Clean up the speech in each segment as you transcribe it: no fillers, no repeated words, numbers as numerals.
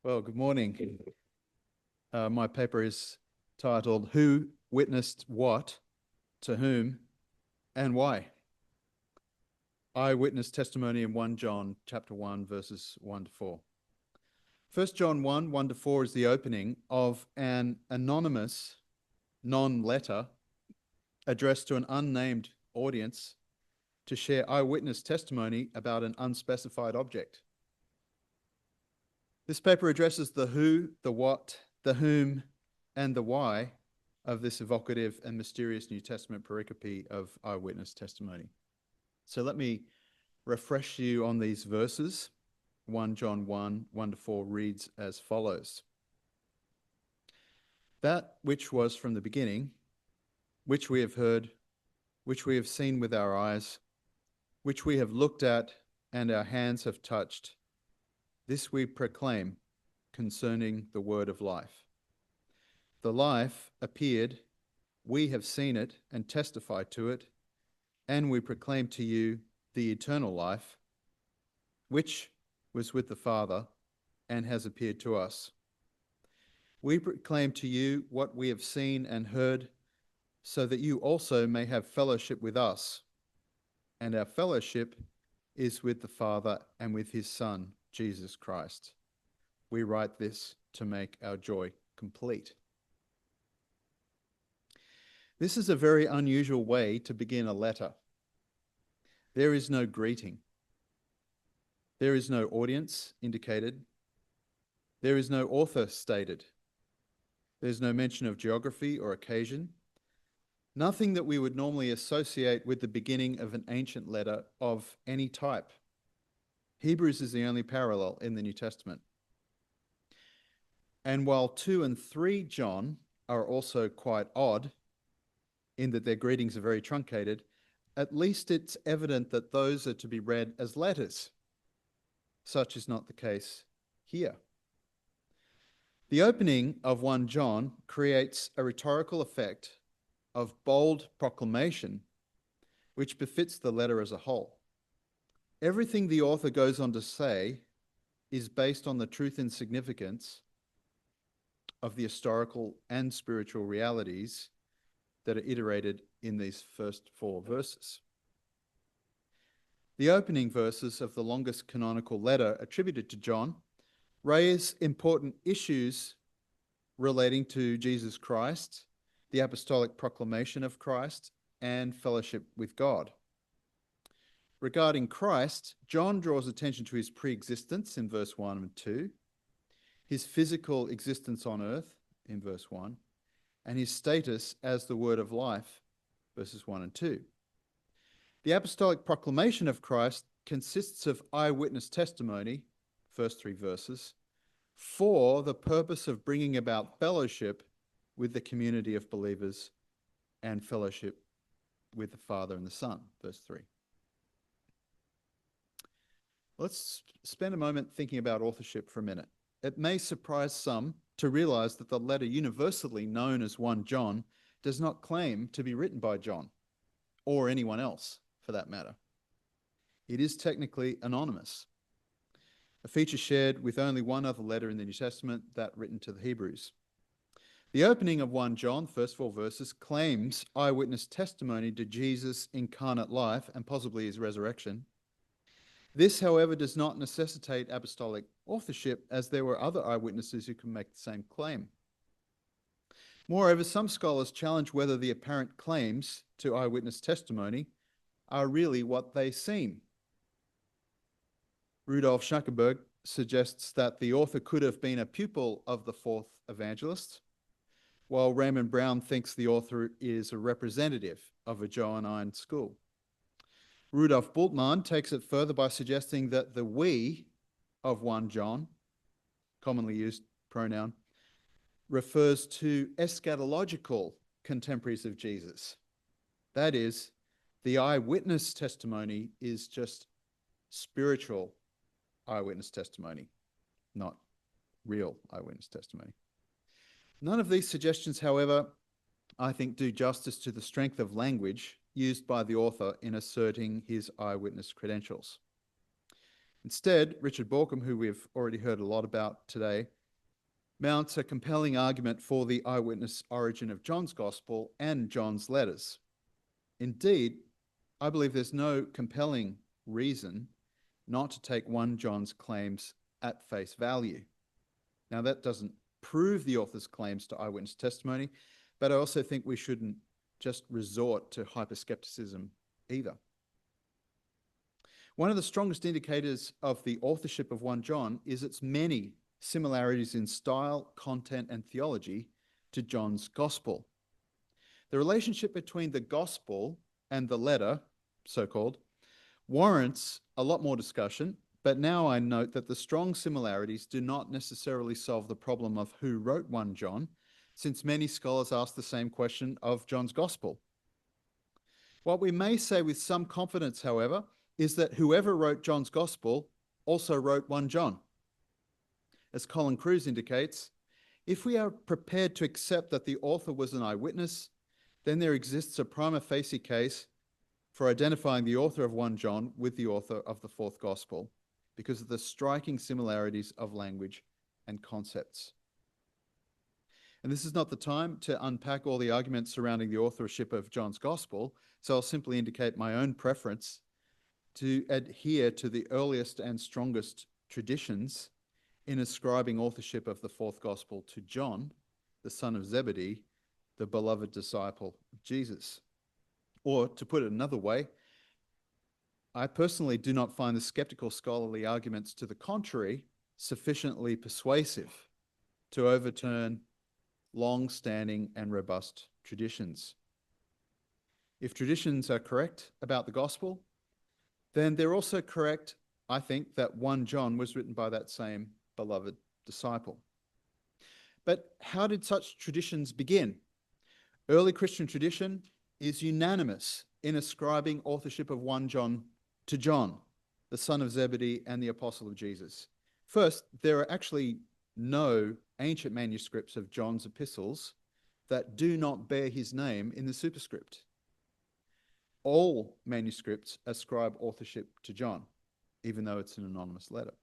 Well, good morning. My paper is titled Who Witnessed What, to Whom, and Why? Eyewitness testimony in 1 John chapter 1, verses 1 to 4. 1 John 1, 1 to 4 is the opening of an anonymous non-letter addressed to an unnamed audience to share eyewitness testimony about an unspecified object. This paper addresses the who, the what, the whom, and the why of this evocative and mysterious New Testament pericope of eyewitness testimony. So let me refresh you on these verses. 1 John 1, 1 to 4 reads as follows. That which was from the beginning, which we have heard, which we have seen with our eyes, which we have looked at and our hands have touched, this we proclaim concerning the word of life. The life appeared, we have seen it and testified to it, and we proclaim to you the eternal life, which was with the Father and has appeared to us. We proclaim to you what we have seen and heard, so that you also may have fellowship with us. And our fellowship is with the Father and with his Son, Jesus Christ. We write this to make our joy complete. This is a very unusual way to begin a letter. There is no greeting. There is no audience indicated. There is no author stated. There's no mention of geography or occasion. Nothing that we would normally associate with the beginning of an ancient letter of any type. Hebrews is the only parallel in the New Testament. And while 2 and 3 John are also quite odd in that their greetings are very truncated, at least it's evident that those are to be read as letters. Such is not the case here. The opening of 1 John creates a rhetorical effect of bold proclamation, which befits the letter as a whole. Everything the author goes on to say is based on the truth and significance of the historical and spiritual realities that are iterated in these first 4 verses. The opening verses of the longest canonical letter attributed to John raise important issues relating to Jesus Christ, the apostolic proclamation of Christ, and fellowship with God. Regarding Christ, John draws attention to his pre-existence in verse 1 and 2, his physical existence on earth in verse 1, and his status as the word of life, verses 1 and 2. The apostolic proclamation of Christ consists of eyewitness testimony, first 3 verses, for the purpose of bringing about fellowship with the community of believers and fellowship with the Father and the Son, verse 3. Let's spend a moment thinking about authorship for a minute. It may surprise some to realize that the letter universally known as 1 John does not claim to be written by John, or anyone else for that matter. It is technically anonymous, a feature shared with only one other letter in the New Testament, that written to the Hebrews. The opening of 1 John, first 4 verses, claims eyewitness testimony to Jesus' incarnate life and possibly his resurrection. This, however, does not necessitate apostolic authorship, as there were other eyewitnesses who can make the same claim. Moreover, some scholars challenge whether the apparent claims to eyewitness testimony are really what they seem. Rudolf Schackenberg suggests that the author could have been a pupil of the 4th evangelist, while Raymond Brown thinks the author is a representative of a Johannine school. Rudolf Bultmann takes it further by suggesting that the we of 1 John, commonly used pronoun, refers to eschatological contemporaries of Jesus. That is, the eyewitness testimony is just spiritual eyewitness testimony, not real eyewitness testimony. None of these suggestions, however, I think do justice to the strength of language used by the author in asserting his eyewitness credentials. Instead, Richard Bauckham, who we've already heard a lot about today, mounts a compelling argument for the eyewitness origin of John's Gospel and John's letters. Indeed, I believe there's no compelling reason not to take 1 John's claims at face value. Now, that doesn't prove the author's claims to eyewitness testimony, but I also think we shouldn't just resort to hyperskepticism either. One of the strongest indicators of the authorship of 1 John is its many similarities in style, content, and theology to John's Gospel. The relationship between the Gospel and the letter, so-called, warrants a lot more discussion, but now I note that the strong similarities do not necessarily solve the problem of who wrote 1 John, since many scholars ask the same question of John's Gospel. What we may say with some confidence, however, is that whoever wrote John's Gospel also wrote 1 John. As Colin Cruz indicates, if we are prepared to accept that the author was an eyewitness, then there exists a prima facie case for identifying the author of 1 John with the author of the 4th Gospel, because of the striking similarities of language and concepts. And this is not the time to unpack all the arguments surrounding the authorship of John's Gospel, so I'll simply indicate my own preference to adhere to the earliest and strongest traditions in ascribing authorship of the 4th Gospel to John, the son of Zebedee, the beloved disciple of Jesus. Or, to put it another way, I personally do not find the skeptical scholarly arguments to the contrary sufficiently persuasive to overturn long-standing and robust traditions. If traditions are correct about the gospel, then they're also correct, I think, that 1 John was written by that same beloved disciple. But how did such traditions begin? Early Christian tradition is unanimous in ascribing authorship of 1 John to John, the son of Zebedee and the apostle of Jesus. First, there are actually no ancient manuscripts of John's epistles that do not bear his name in the superscript. All manuscripts ascribe authorship to John, even though it's an anonymous letter.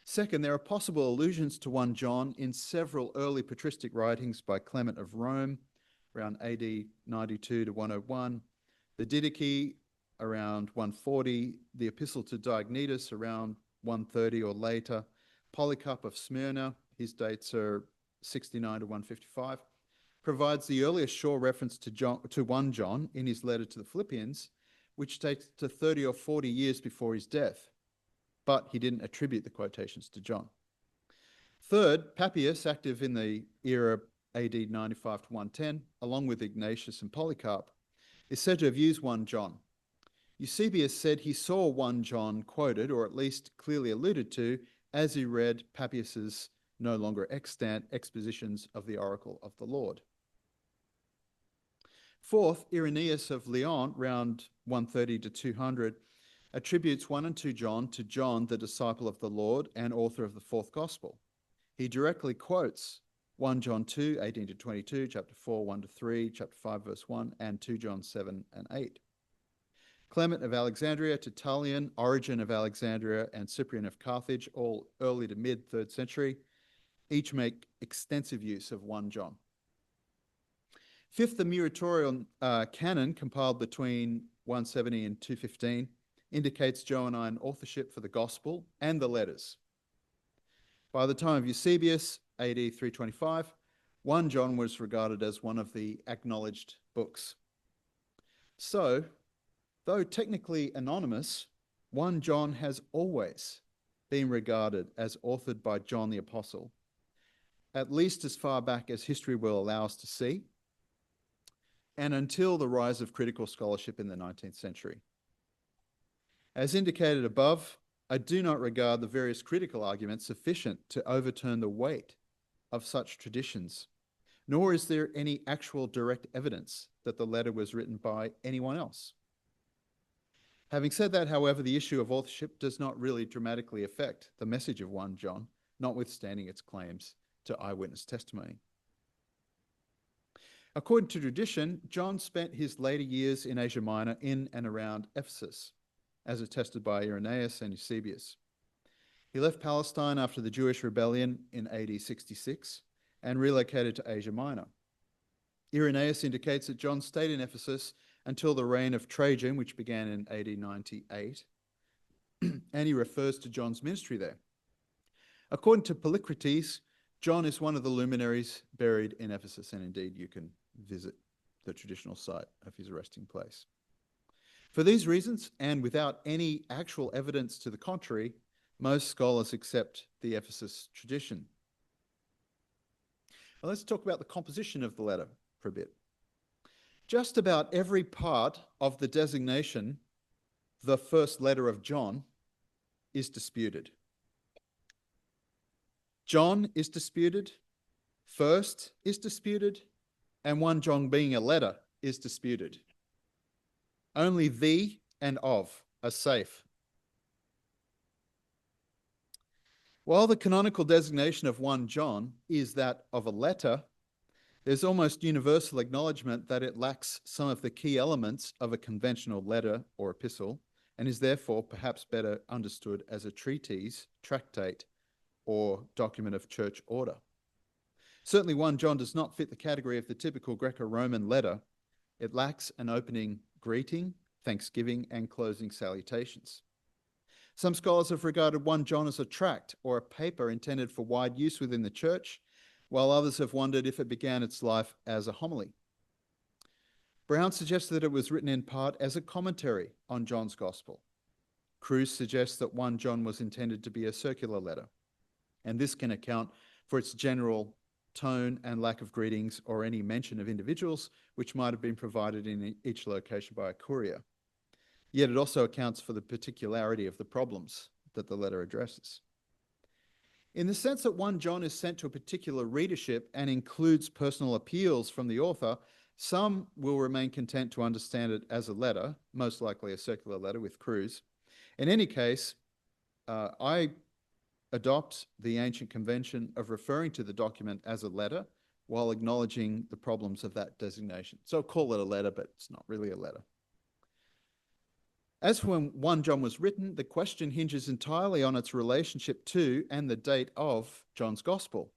Second, there are possible allusions to 1 John in several early patristic writings by Clement of Rome, around AD 92 to 101, the Didache around 140, the Epistle to Diognetus around 130 or later, Polycarp of Smyrna, his dates are 69 to 155, provides the earliest sure reference to 1 John in his letter to the Philippians, which dates to 30 or 40 years before his death, but he didn't attribute the quotations to John. Third, Papias, active in the era AD 95 to 110, along with Ignatius and Polycarp, is said to have used 1 John. Eusebius said he saw 1 John quoted, or at least clearly alluded to, as he read Papias's no longer extant expositions of the oracle of the Lord. Fourth, Irenaeus of Lyon, round 130 to 200, attributes 1 and 2 John to John, the disciple of the Lord and author of the 4th Gospel. He directly quotes 1 John 2, 18 to 22, chapter 4, 1 to 3, chapter 5, verse 1, and 2 John 7 and 8. Clement of Alexandria, Tertullian, Origen of Alexandria, and Cyprian of Carthage, all early to mid-3rd century, each make extensive use of 1 John. Fifth, the Muratorian canon, compiled between 170 and 215, indicates Johannine authorship for the Gospel and the letters. By the time of Eusebius, AD 325, 1 John was regarded as one of the acknowledged books. So, though technically anonymous, 1 John has always been regarded as authored by John the Apostle, at least as far back as history will allow us to see, and until the rise of critical scholarship in the 19th century. As indicated above, I do not regard the various critical arguments sufficient to overturn the weight of such traditions, nor is there any actual direct evidence that the letter was written by anyone else. Having said that, however, the issue of authorship does not really dramatically affect the message of 1 John, notwithstanding its claims to eyewitness testimony. According to tradition, John spent his later years in Asia Minor in and around Ephesus, as attested by Irenaeus and Eusebius. He left Palestine after the Jewish rebellion in AD 66 and relocated to Asia Minor. Irenaeus indicates that John stayed in Ephesus until the reign of Trajan, which began in AD 98, and he refers to John's ministry there. According to Polycrates, John is one of the luminaries buried in Ephesus, and indeed you can visit the traditional site of his resting place. For these reasons, and without any actual evidence to the contrary, most scholars accept the Ephesus tradition. Now let's talk about the composition of the letter for a bit. Just about every part of the designation, the first letter of John, is disputed. John is disputed, first is disputed, and 1 John being a letter is disputed. Only the and of are safe. While the canonical designation of 1 John is that of a letter, there's almost universal acknowledgement that it lacks some of the key elements of a conventional letter or epistle, and is therefore perhaps better understood as a treatise, tractate, or document of church order. Certainly 1 John does not fit the category of the typical Greco-Roman letter. It lacks an opening greeting, thanksgiving, and closing salutations. Some scholars have regarded 1 John as a tract or a paper intended for wide use within the church, while others have wondered if it began its life as a homily. Brown suggests that it was written in part as a commentary on John's Gospel. Cruse suggests that 1 John was intended to be a circular letter, and this can account for its general tone and lack of greetings or any mention of individuals which might have been provided in each location by a courier. Yet it also accounts for the particularity of the problems that the letter addresses. In the sense that 1 John is sent to a particular readership and includes personal appeals from the author, some will remain content to understand it as a letter, most likely a circular letter with Cruse. In any case, I adopt the ancient convention of referring to the document as a letter while acknowledging the problems of that designation. So I'll call it a letter, but it's not really a letter. As for when 1 John was written, the question hinges entirely on its relationship to and the date of John's Gospel.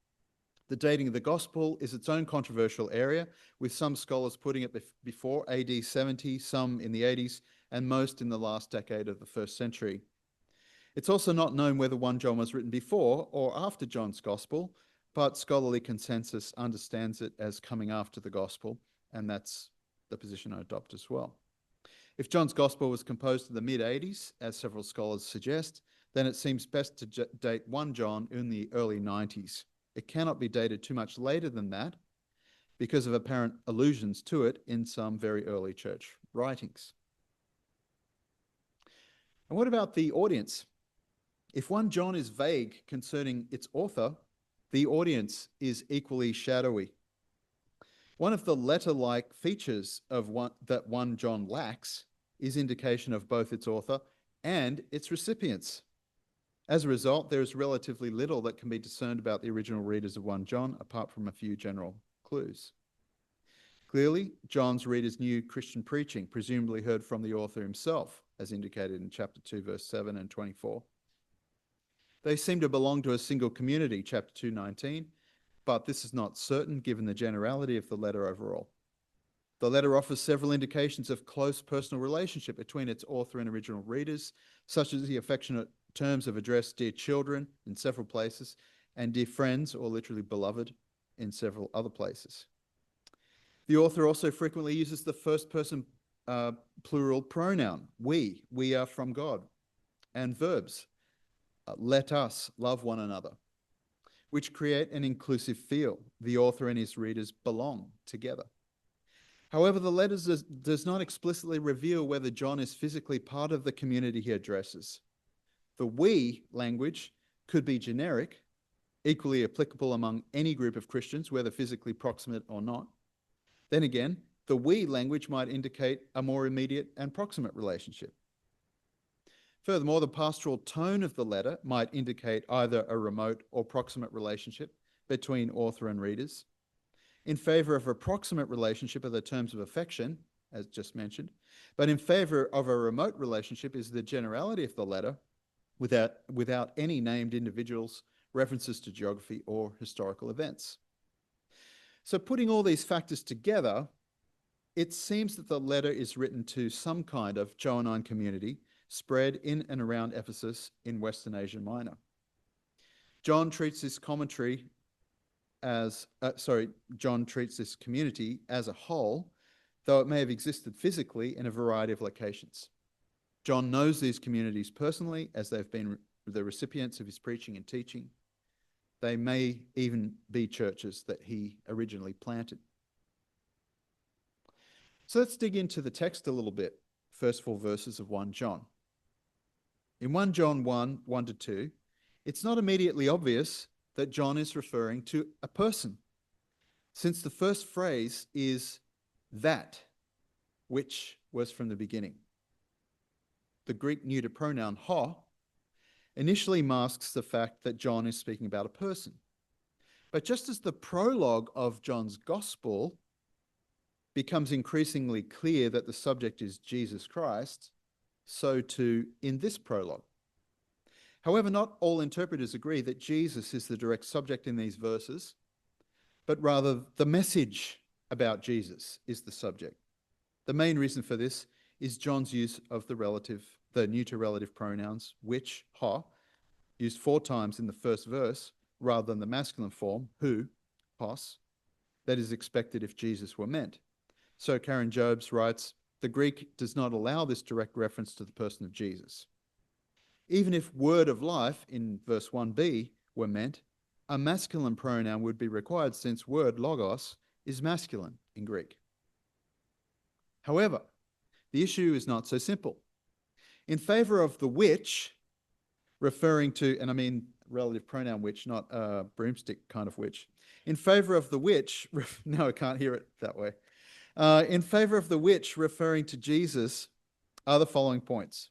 The dating of the Gospel is its own controversial area, with some scholars putting it before AD 70, some in the 80s, and most in the last decade of the first century. It's also not known whether 1 John was written before or after John's Gospel, but scholarly consensus understands it as coming after the Gospel, and that's the position I adopt as well. If John's Gospel was composed in the mid-80s, as several scholars suggest, then it seems best to date 1 John in the early 90s. It cannot be dated too much later than that because of apparent allusions to it in some very early church writings. And what about the audience? If 1 John is vague concerning its author, the audience is equally shadowy. One of the letter-like features of that 1 John lacks is indication of both its author and its recipients. As a result, there is relatively little that can be discerned about the original readers of 1 John, apart from a few general clues. Clearly, John's readers knew Christian preaching, presumably heard from the author himself, as indicated in chapter 2, verse 7 and 24. They seem to belong to a single community, chapter 2:19, but this is not certain given the generality of the letter overall. The letter offers several indications of close personal relationship between its author and original readers, such as the affectionate terms of address, dear children, in several places, and dear friends, or literally beloved, in several other places. The author also frequently uses the first person plural pronoun, we are from God, and verbs, let us love one another, which create an inclusive feel. The author and his readers belong together. However, the letter does not explicitly reveal whether John is physically part of the community he addresses. The we language could be generic, equally applicable among any group of Christians, whether physically proximate or not. Then again, the we language might indicate a more immediate and proximate relationship. Furthermore, the pastoral tone of the letter might indicate either a remote or proximate relationship between author and readers. In favor of a proximate relationship are the terms of affection, as just mentioned, but in favor of a remote relationship is the generality of the letter without any named individuals, references to geography or historical events. So putting all these factors together, it seems that the letter is written to some kind of Johannine community spread in and around Ephesus in Western Asia Minor. John treats this community as a whole, though it may have existed physically in a variety of locations. John knows these communities personally as they've been the recipients of his preaching and teaching. They may even be churches that he originally planted. So let's dig into the text a little bit, first 4 verses of 1 John. In 1 John 1:1-2, it's not immediately obvious that John is referring to a person, since the first phrase is that which was from the beginning. The Greek neuter pronoun ho initially masks the fact that John is speaking about a person. But just as the prologue of John's gospel becomes increasingly clear that the subject is Jesus Christ, so too in this prologue. However, not all interpreters agree that Jesus is the direct subject in these verses, but rather the message about Jesus is the subject. The main reason for this is John's use of the neuter relative pronouns, which, ho, used 4 times in the first verse, rather than the masculine form, who, hos, that is expected if Jesus were meant. So Karen Jobes writes, the Greek does not allow this direct reference to the person of Jesus. Even if word of life in verse 1b were meant, a masculine pronoun would be required since word logos is masculine in Greek. However, the issue is not so simple. In favor of the which, referring to, and I mean relative pronoun which, not a broomstick kind of which. In favor of the which, no, I can't hear it that way. In favor of the which, referring to Jesus, are the following points.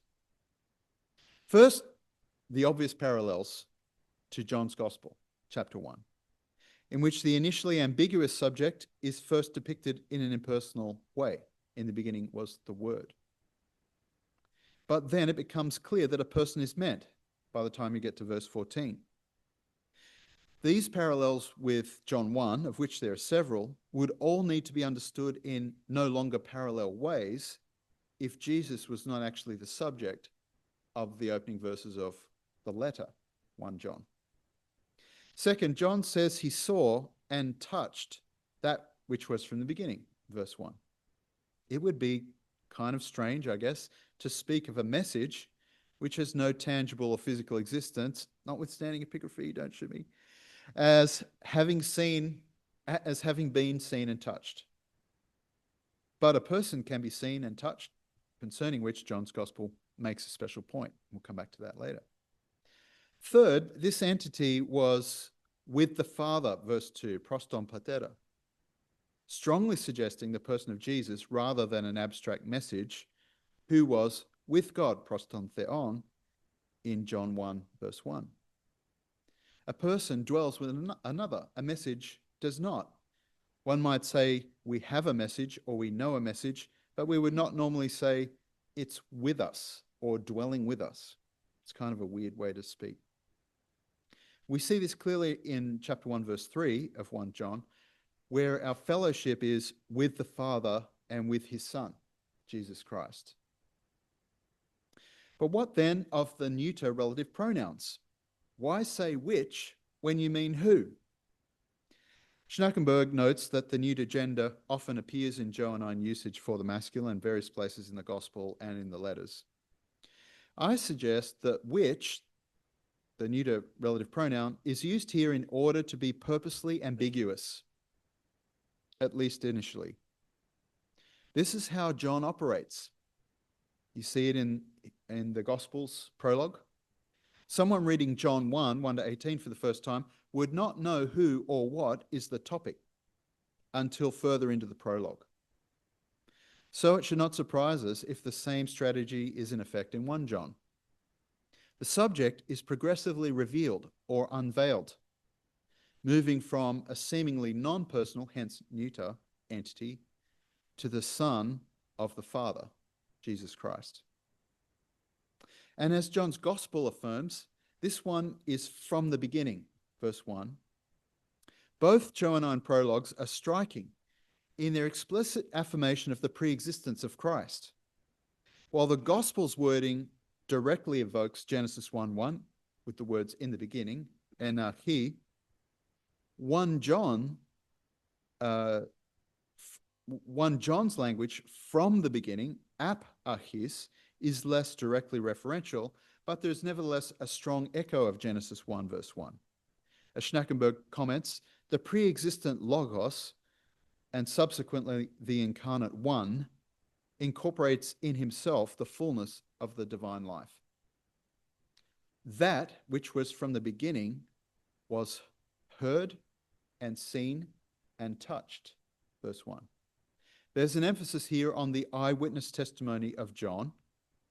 First, the obvious parallels to John's Gospel, chapter 1, in which the initially ambiguous subject is first depicted in an impersonal way. In the beginning was the Word. But then it becomes clear that a person is meant by the time you get to verse 14. These parallels with John 1, of which there are several, would all need to be understood in no longer parallel ways if Jesus was not actually the subject of the opening verses of the letter, 1 John. Second, John says he saw and touched that which was from the beginning, verse 1. It would be kind of strange, I guess, to speak of a message which has no tangible or physical existence, notwithstanding epigraphy, don't shoot me, as having been seen and touched. But a person can be seen and touched, concerning which John's Gospel makes a special point. We'll come back to that later. Third, this entity was with the Father, verse 2, proston patera, strongly suggesting the person of Jesus rather than an abstract message, who was with God, proston theon, in John 1, verse 1. A person dwells with another. A message does not. One might say we have a message or we know a message, but we would not normally say it's with us or dwelling with us. It's kind of a weird way to speak. We see this clearly in chapter 1, verse 3 of 1 John, where our fellowship is with the Father and with his Son, Jesus Christ. But what then of the neuter relative pronouns? Why say which when you mean who? Schnackenberg notes that the neuter gender often appears in Johannine usage for the masculine in various places in the Gospel and in the letters. I suggest that which, the neuter relative pronoun, is used here in order to be purposely ambiguous, at least initially. This is how John operates. You see it in the Gospel's prologue. Someone reading John 1, 1-18 for the first time would not know who or what is the topic until further into the prologue. So it should not surprise us if the same strategy is in effect in 1 John. The subject is progressively revealed or unveiled, moving from a seemingly non-personal, hence neuter, entity to the Son of the Father, Jesus Christ. And as John's Gospel affirms, this one is from the beginning, verse 1. Both Johannine prologues are striking in their explicit affirmation of the pre-existence of Christ. While the Gospel's wording directly evokes Genesis 1:1 with the words in the beginning, Enachi, 1 John's language from the beginning, ap achis, is less directly referential, but there's nevertheless a strong echo of Genesis 1 verse 1. As Schnackenberg comments, the pre-existent Logos and subsequently the incarnate One incorporates in himself the fullness of the divine life. That which was from the beginning was heard and seen and touched, verse 1. There's an emphasis here on the eyewitness testimony of John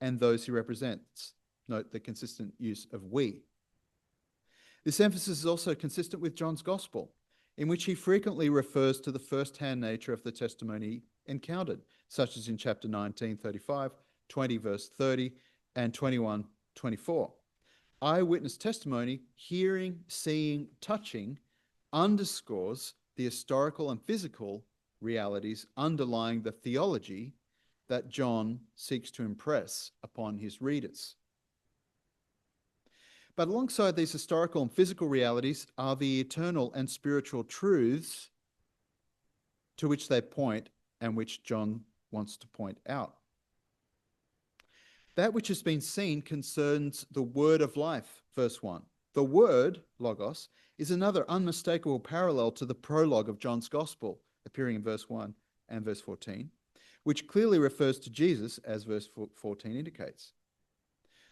and those he represents. Note the consistent use of we. This emphasis is also consistent with John's Gospel, in which he frequently refers to the first-hand nature of the testimony encountered, such as in chapter 19:35, 20 verse 30, and 21:24. Eyewitness testimony, hearing, seeing, touching, underscores the historical and physical realities underlying the theology that John seeks to impress upon his readers. But alongside these historical and physical realities are the eternal and spiritual truths to which they point and which John wants to point out. That which has been seen concerns the word of life, verse 1. The word, Logos, is another unmistakable parallel to the prologue of John's Gospel, appearing in verse 1 and verse 14, which clearly refers to Jesus, as verse 14 indicates.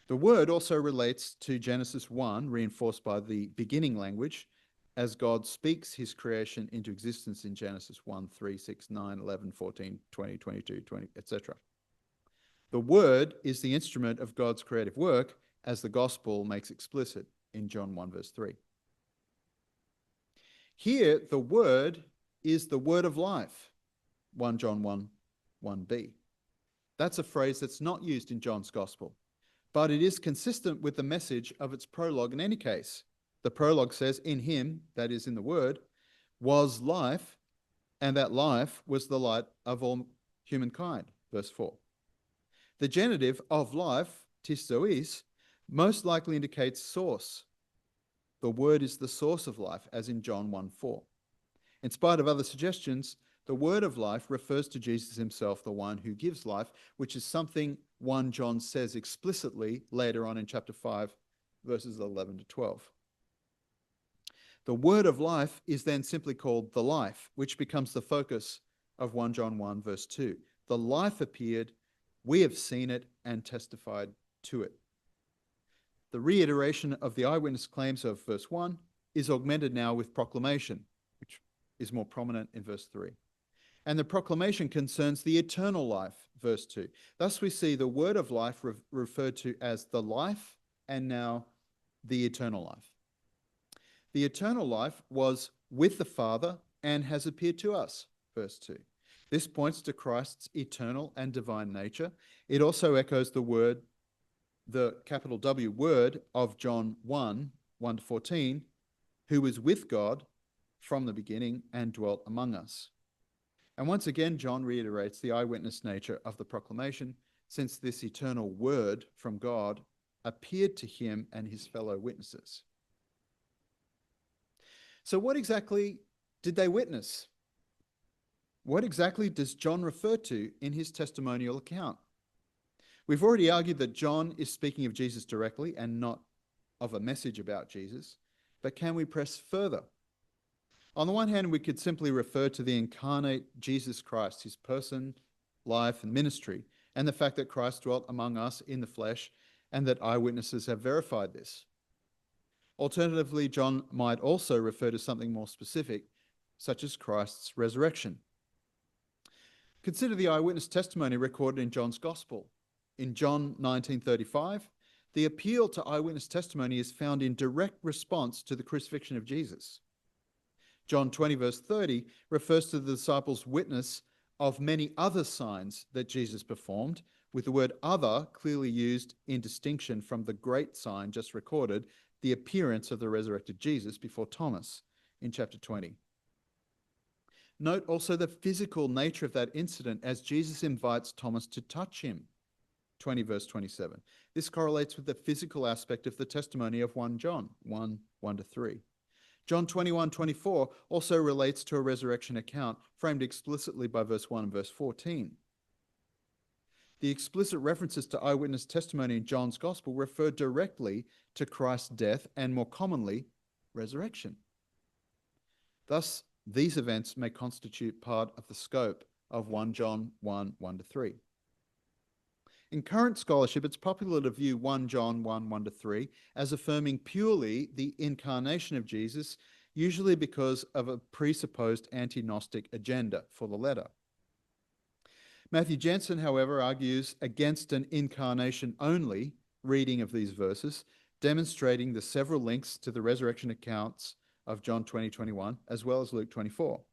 The word also relates to Genesis 1, reinforced by the beginning language, as God speaks his creation into existence in Genesis 1, 3, 6, 9, 11, 14, 20, 22, 20, etc. The word is the instrument of God's creative work, as the gospel makes explicit in John 1, verse 3. Here, the word is the word of life, 1 John 1, 1b. That's a phrase that's not used in John's Gospel, but it is consistent with the message of its prologue in any case. The prologue says, in him, that is in the word, was life, and that life was the light of all humankind, verse 4. The genitive of life, tistois, most likely indicates source. The word is the source of life, as in John 1:4. In spite of other suggestions, the word of life refers to Jesus himself, the one who gives life, which is something 1 John says explicitly later on in chapter 5, verses 11 to 12. The word of life is then simply called the life, which becomes the focus of 1 John 1, verse 2. The life appeared, we have seen it and testified to it. The reiteration of the eyewitness claims of verse 1 is augmented now with proclamation, which is more prominent in verse 3. And the proclamation concerns the eternal life, verse 2. Thus we see the word of life referred to as the life and now the eternal life. The eternal life was with the Father and has appeared to us, verse 2. This points to Christ's eternal and divine nature. It also echoes the word, the capital W word of John 1, 1 to 14, who was with God from the beginning and dwelt among us. And once again, John reiterates the eyewitness nature of the proclamation, since this eternal word from God appeared to him and his fellow witnesses. So what exactly did they witness? What exactly does John refer to in his testimonial account? We've already argued that John is speaking of Jesus directly and not of a message about Jesus, but can we press further? On the one hand, we could simply refer to the incarnate Jesus Christ, his person, life, and ministry, and the fact that Christ dwelt among us in the flesh, and that eyewitnesses have verified this. Alternatively, John might also refer to something more specific, such as Christ's resurrection. Consider the eyewitness testimony recorded in John's Gospel. In John 19:35, the appeal to eyewitness testimony is found in direct response to the crucifixion of Jesus. John 20 verse 30 refers to the disciples' witness of many other signs that Jesus performed, with the word other clearly used in distinction from the great sign just recorded, the appearance of the resurrected Jesus before Thomas in chapter 20. Note also the physical nature of that incident as Jesus invites Thomas to touch him. 20 verse 27. This correlates with the physical aspect of the testimony of 1 John 1:1-3. John 21:24 also relates to a resurrection account framed explicitly by verse 1 and verse 14. The explicit references to eyewitness testimony in John's gospel refer directly to Christ's death and more commonly, resurrection. Thus, these events may constitute part of the scope of 1 John 1:1-3. In current scholarship, it's popular to view 1 John 1:1-3 as affirming purely the incarnation of Jesus, usually because of a presupposed anti-Gnostic agenda for the letter. Matthew Jensen, however, argues against an incarnation-only reading of these verses, demonstrating the several links to the resurrection accounts of John 20:21, as well as Luke 24.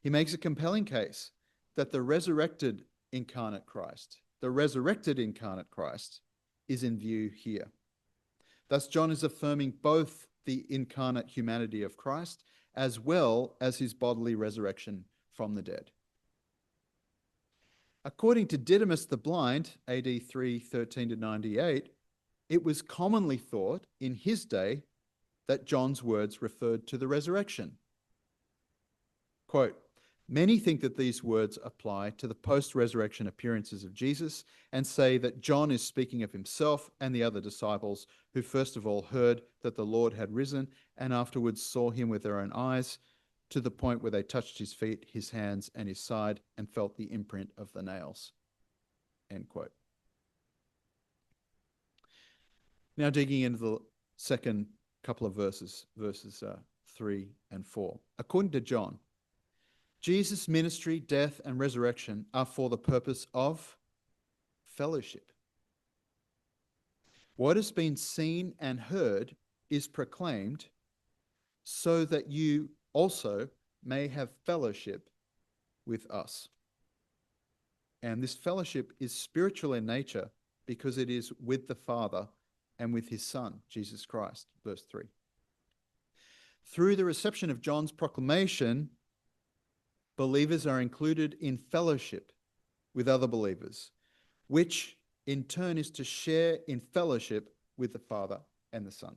He makes a compelling case that the resurrected incarnate Christ is in view here. Thus, John is affirming both the incarnate humanity of Christ as well as his bodily resurrection from the dead. According to Didymus the Blind, AD 313-98, it was commonly thought in his day that John's words referred to the resurrection. Quote, many think that these words apply to the post-resurrection appearances of Jesus and say that John is speaking of himself and the other disciples who first of all heard that the Lord had risen and afterwards saw him with their own eyes, to the point where they touched his feet, his hands, and his side and felt the imprint of the nails. End quote. Now digging into the second couple of verses 3 and 4. According to John, Jesus' ministry, death, and resurrection are for the purpose of fellowship. What has been seen and heard is proclaimed so that you also may have fellowship with us. And this fellowship is spiritual in nature because it is with the Father and with his Son, Jesus Christ, verse 3. Through the reception of John's proclamation, believers are included in fellowship with other believers, which in turn is to share in fellowship with the Father and the Son.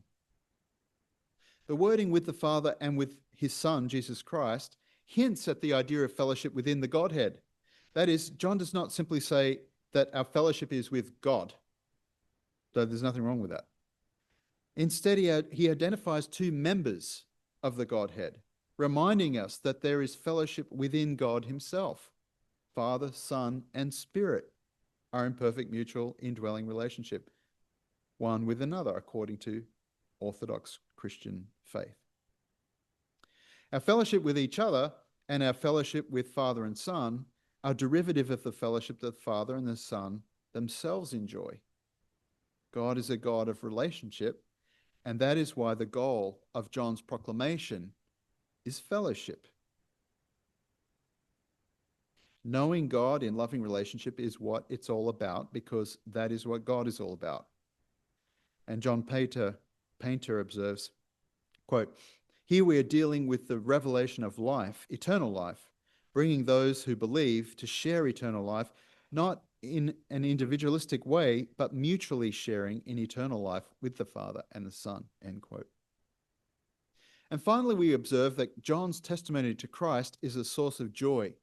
The wording with the Father and with his Son, Jesus Christ, hints at the idea of fellowship within the Godhead. That is, John does not simply say that our fellowship is with God, though there's nothing wrong with that. Instead, he identifies two members of the Godhead, reminding us that there is fellowship within God himself. Father, Son, and Spirit are in perfect mutual indwelling relationship, one with another, according to Orthodox Christian faith. Our fellowship with each other and our fellowship with Father and Son are derivative of the fellowship that the Father and the Son themselves enjoy. God is a God of relationship, and that is why the goal of John's proclamation is fellowship. Knowing God in loving relationship is what it's all about, because that is what God is all about. And John Painter observes, quote, here we are dealing with the revelation of life, eternal life, bringing those who believe to share eternal life, not in an individualistic way, but mutually sharing in eternal life with the Father and the Son, end quote. And finally, we observe that John's testimony to Christ is a source of joy.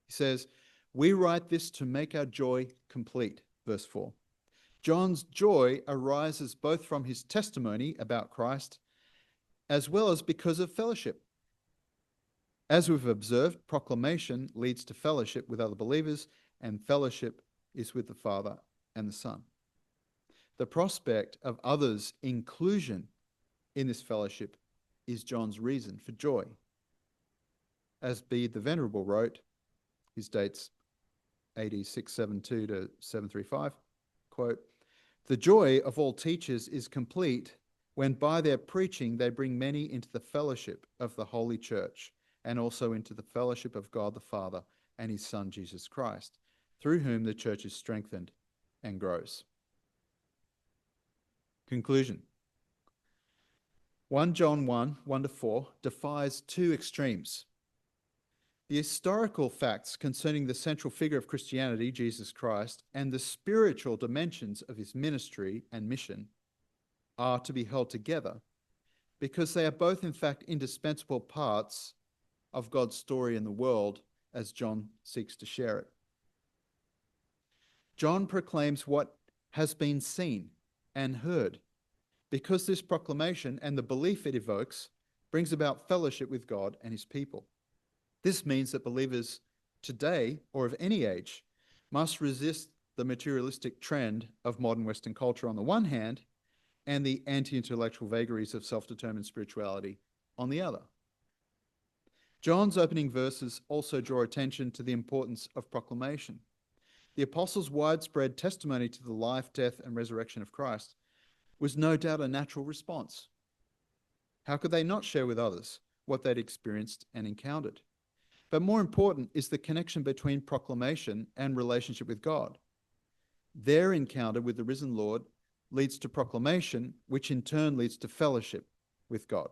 He says, we write this to make our joy complete, verse 4. John's joy arises both from his testimony about Christ as well as because of fellowship. As we've observed, proclamation leads to fellowship with other believers, and fellowship is with the Father and the Son. The prospect of others' inclusion in this fellowship is John's reason for joy. As Bede the Venerable wrote, his dates AD 672 to 735, quote, the joy of all teachers is complete when by their preaching they bring many into the fellowship of the Holy Church and also into the fellowship of God the Father and his Son, Jesus Christ, through whom the church is strengthened and grows. Conclusion. 1 John 1, 1-4 defies two extremes. The historical facts concerning the central figure of Christianity, Jesus Christ, and the spiritual dimensions of his ministry and mission are to be held together because they are both, in fact, indispensable parts of God's story in the world as John seeks to share it. John proclaims what has been seen and heard because this proclamation and the belief it evokes brings about fellowship with God and his people. This means that believers today, or of any age, must resist the materialistic trend of modern Western culture on the one hand, and the anti-intellectual vagaries of self-determined spirituality on the other. John's opening verses also draw attention to the importance of proclamation. The apostles' widespread testimony to the life, death, and resurrection of Christ was no doubt a natural response. How could they not share with others what they'd experienced and encountered? But more important is the connection between proclamation and relationship with God. Their encounter with the risen Lord leads to proclamation, which in turn leads to fellowship with God.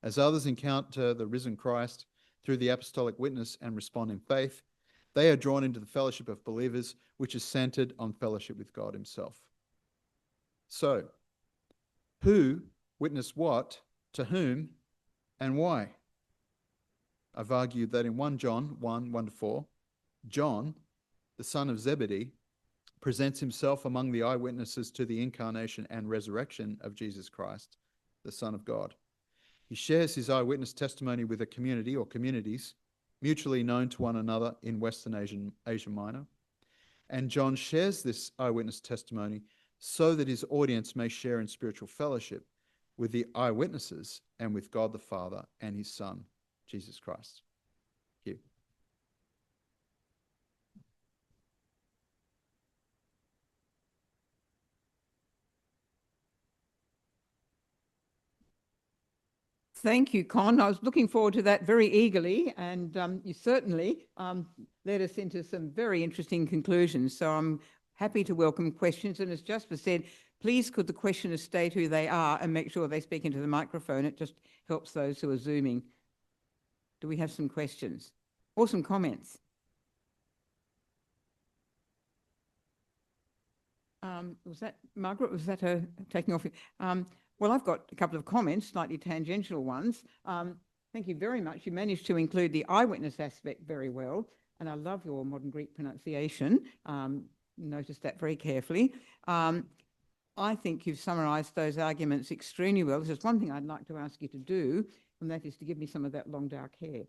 As others encounter the risen Christ through the apostolic witness and respond in faith, they are drawn into the fellowship of believers, which is centered on fellowship with God himself. So, who witnessed what, to whom, and why? I've argued that in 1 John 1, 1-4, John, the son of Zebedee, presents himself among the eyewitnesses to the incarnation and resurrection of Jesus Christ, the Son of God. He shares his eyewitness testimony with a community or communities mutually known to one another in Western Asia Minor. And John shares this eyewitness testimony so that his audience may share in spiritual fellowship with the eyewitnesses and with God the Father and his Son, Jesus Christ. Thank you. Thank you, Con. I was looking forward to that very eagerly, and you certainly led us into some very interesting conclusions. So I'm happy to welcome questions. And as Jasper said, please could the questioners state who they are and make sure they speak into the microphone. It just helps those who are Zooming. Do we have some questions or some comments? Was that Margaret? Was that her taking off? Well, I've got a couple of comments, slightly tangential ones. Thank you very much. You managed to include the eyewitness aspect very well, and I love your modern Greek pronunciation. Noticed that very carefully. I think you've summarised those arguments extremely well. There's one thing I'd like to ask you to do, and that is to give me some of that long dark hair,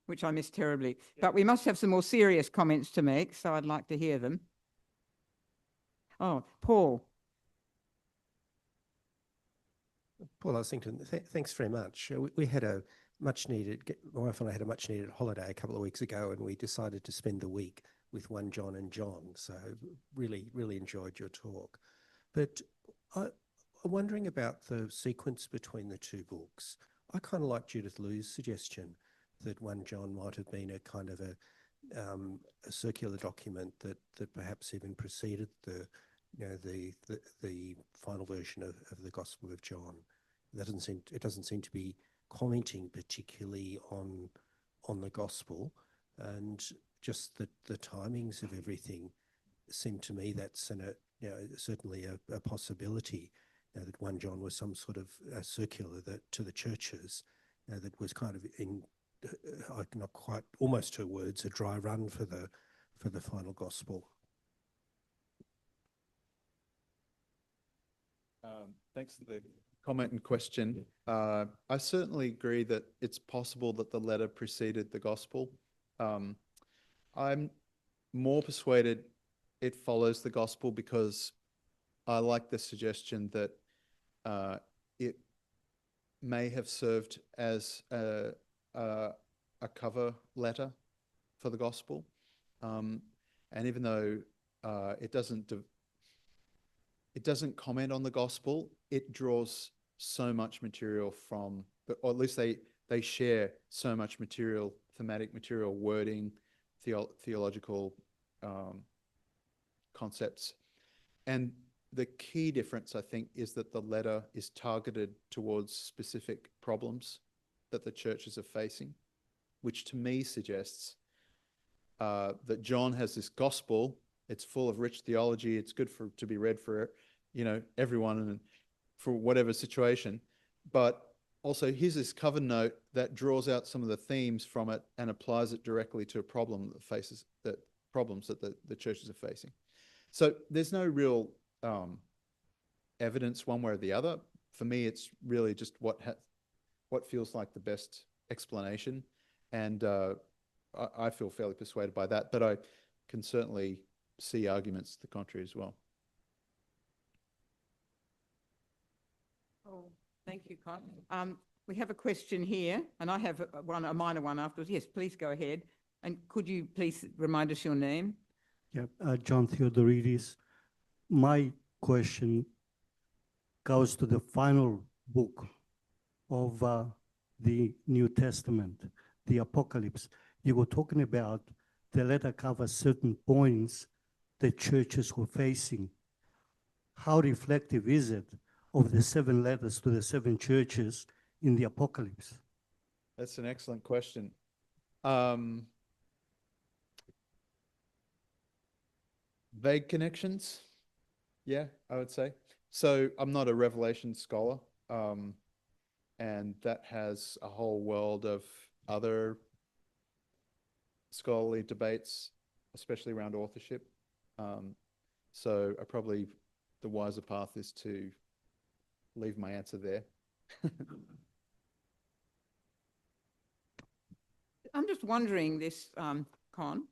which I miss terribly. Yeah. But we must have some more serious comments to make, so I'd like to hear them. Oh, Paul. Paul Ossington, thanks very much. We had a much needed, my wife and I had a much needed holiday a couple of weeks ago, and we decided to spend the week with 1 John and John. So really, really enjoyed your talk. But I'm wondering about the sequence between the two books. I kind of like Judith Liu's suggestion that 1 John might have been a kind of a circular document that perhaps even preceded the final version of the Gospel of John. It doesn't seem to be commenting particularly on the Gospel, and just the timings of everything seem to me that's certainly a possibility. That 1 John was some sort of circular that to the churches that was kind of in not quite, almost 2 words, a dry run for the final Gospel. Thanks for the comment and question. I certainly agree that it's possible that the letter preceded the Gospel. I'm more persuaded it follows the Gospel because I like the suggestion that it may have served as a cover letter for the Gospel. And even though it doesn't comment on the Gospel, it draws so much material from, or at least they they share so much material, thematic material, wording, theological concepts. And the key difference, I think, is that the letter is targeted towards specific problems that the churches are facing, which to me suggests that John has this gospel. It's full of rich theology. It's good to be read for, everyone and for whatever situation. But also here's this cover note that draws out some of the themes from it and applies it directly to a problem that problems that the churches are facing. So there's no real evidence one way or the other. For me, it's really just what feels like the best explanation, and I feel fairly persuaded by that. But I can certainly see arguments to the contrary as well. Oh, thank you, Con. We have a question here, and I have a minor one afterwards. Yes, please go ahead. And could you please remind us your name? Yeah, John Theodoridis. My question goes to the final book of the New Testament, the Apocalypse. You were talking about the letter covers certain points that churches were facing. How reflective is it of the 7 letters to the 7 churches in the Apocalypse? That's an excellent question. Vague connections, yeah, I would say. So I'm not a Revelation scholar, and that has a whole world of other scholarly debates, especially around authorship. So probably the wiser path is to leave my answer there. I'm just wondering this, Con.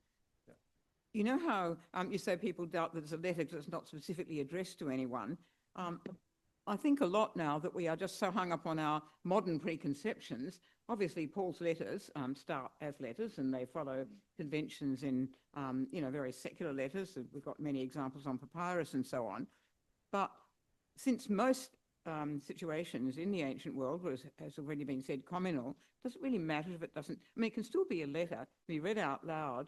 You know how you say people doubt that it's a letter because it's not specifically addressed to anyone. I think a lot now that we are just so hung up on our modern preconceptions. Obviously, Paul's letters start as letters and they follow conventions in, very secular letters. We've got many examples on papyrus and so on. But since most situations in the ancient world, has already been said, communal, does it really matter if it doesn't? I mean, it can still be a letter, be read out loud.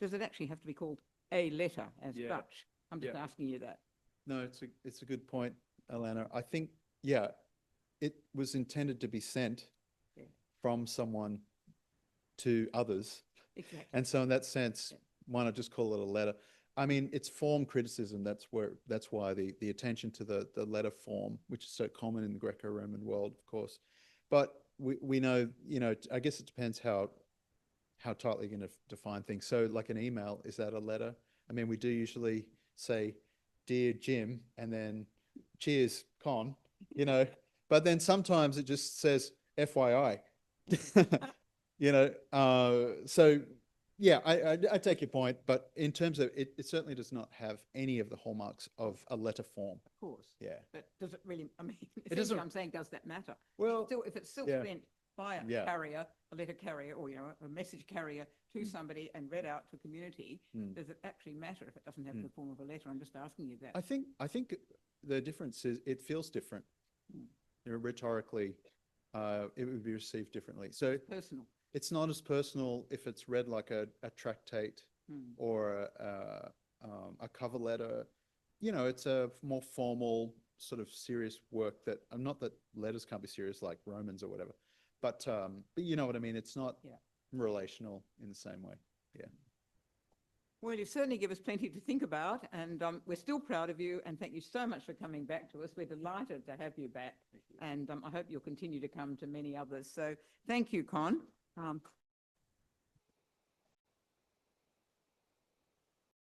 Does it actually have to be called a letter as such? I'm just asking you that. No, it's a good point, Alana. I think, it was intended to be sent from someone to others. Exactly. And so in that sense, why not just call it a letter? I mean, it's form criticism. That's why the attention to the letter form, which is so common in the Greco-Roman world, of course. But we know, I guess it depends how tightly you're going to define things. So like an email, is that a letter? I mean, we do usually say, "Dear Jim," and then "Cheers, Con," but then sometimes it just says FYI. So yeah, I take your point, but in terms of it certainly does not have any of the hallmarks of a letter form. Of course. Yeah. But does it really, I mean, It doesn't- I'm saying, does that matter? Well, If it's still yeah. sent by a carrier, a letter carrier, or, a message carrier to somebody and read out to community, does it actually matter if it doesn't have the form of a letter? I'm just asking you that. I think the difference is it feels different. Rhetorically, it would be received differently. So Personal. it's not as personal if it's read like a tractate or a cover letter. It's a more formal sort of serious work that, not that letters can't be serious like Romans or whatever, but you know what I mean? It's not relational in the same way. Yeah. Well, you certainly give us plenty to think about, and we're still proud of you, and thank you so much for coming back to us. We're delighted to have you back, and I hope you'll continue to come to many others. So thank you, Con.